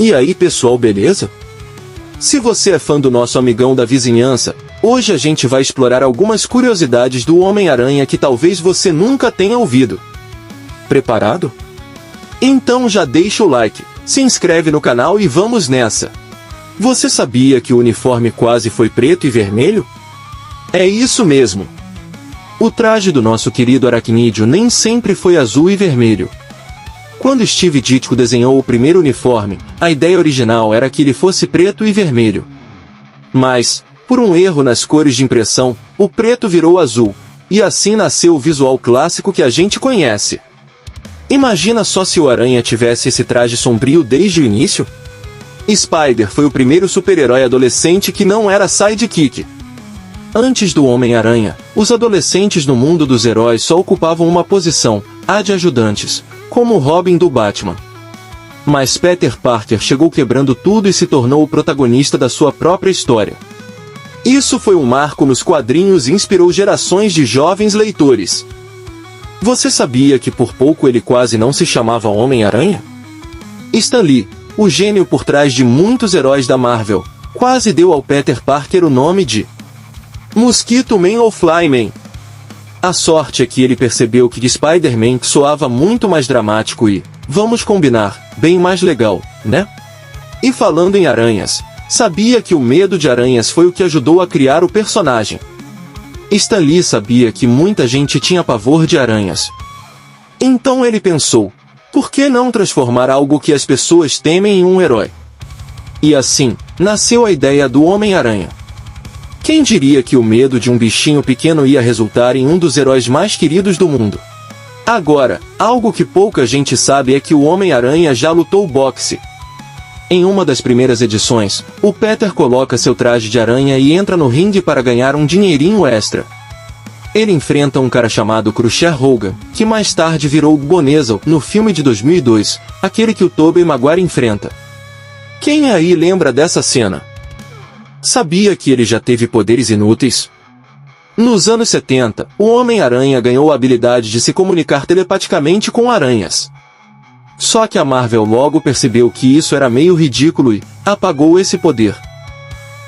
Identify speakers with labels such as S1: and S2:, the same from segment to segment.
S1: E aí pessoal, beleza? Se você é fã do nosso amigão da vizinhança, hoje a gente vai explorar algumas curiosidades do Homem-Aranha que talvez você nunca tenha ouvido. Preparado? Então já deixa o like, se inscreve no canal e vamos nessa! Você sabia que o uniforme quase foi preto e vermelho? É isso mesmo! O traje do nosso querido Aracnídeo nem sempre foi azul e vermelho. Quando Steve Ditko desenhou o primeiro uniforme, a ideia original era que ele fosse preto e vermelho. Mas, por um erro nas cores de impressão, o preto virou azul, e assim nasceu o visual clássico que a gente conhece. Imagina só se o Aranha tivesse esse traje sombrio desde o início? Spider foi o primeiro super-herói adolescente que não era sidekick. Antes do Homem-Aranha, os adolescentes no mundo dos heróis só ocupavam uma posição, a de ajudantes, como o Robin do Batman. Mas Peter Parker chegou quebrando tudo e se tornou o protagonista da sua própria história. Isso foi um marco nos quadrinhos e inspirou gerações de jovens leitores. Você sabia que por pouco ele quase não se chamava Homem-Aranha? Stan Lee, o gênio por trás de muitos heróis da Marvel, quase deu ao Peter Parker o nome de Mosquito Man ou Flyman. A sorte é que ele percebeu que de Spider-Man soava muito mais dramático e, vamos combinar, bem mais legal, né? E falando em aranhas, sabia que o medo de aranhas foi o que ajudou a criar o personagem? Stan Lee sabia que muita gente tinha pavor de aranhas. Então ele pensou, por que não transformar algo que as pessoas temem em um herói? E assim, nasceu a ideia do Homem-Aranha. Quem diria que o medo de um bichinho pequeno ia resultar em um dos heróis mais queridos do mundo? Agora, algo que pouca gente sabe é que o Homem-Aranha já lutou boxe. Em uma das primeiras edições, o Peter coloca seu traje de aranha e entra no ringue para ganhar um dinheirinho extra. Ele enfrenta um cara chamado Crusher Hogan, que mais tarde virou Bonezel no filme de 2002, aquele que o Tobey Maguire enfrenta. Quem aí lembra dessa cena? Sabia que ele já teve poderes inúteis? Nos anos 70, o Homem-Aranha ganhou a habilidade de se comunicar telepaticamente com aranhas. Só que a Marvel logo percebeu que isso era meio ridículo e apagou esse poder.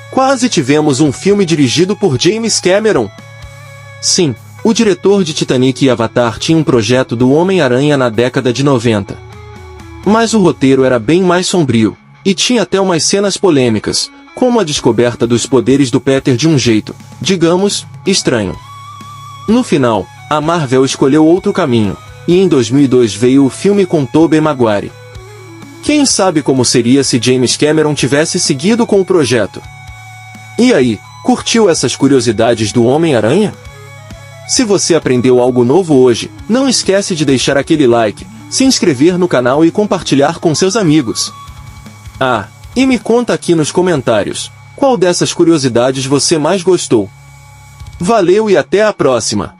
S1: Quase tivemos um filme dirigido por James Cameron. Sim, o diretor de Titanic e Avatar tinha um projeto do Homem-Aranha na década de 90. Mas o roteiro era bem mais sombrio, e tinha até umas cenas polêmicas, como a descoberta dos poderes do Peter de um jeito, digamos, estranho. No final, a Marvel escolheu outro caminho, e em 2002 veio o filme com Tobey Maguire. Quem sabe como seria se James Cameron tivesse seguido com o projeto? E aí, curtiu essas curiosidades do Homem-Aranha? Se você aprendeu algo novo hoje, não esquece de deixar aquele like, se inscrever no canal e compartilhar com seus amigos. Ah, e me conta aqui nos comentários, qual dessas curiosidades você mais gostou? Valeu e até a próxima!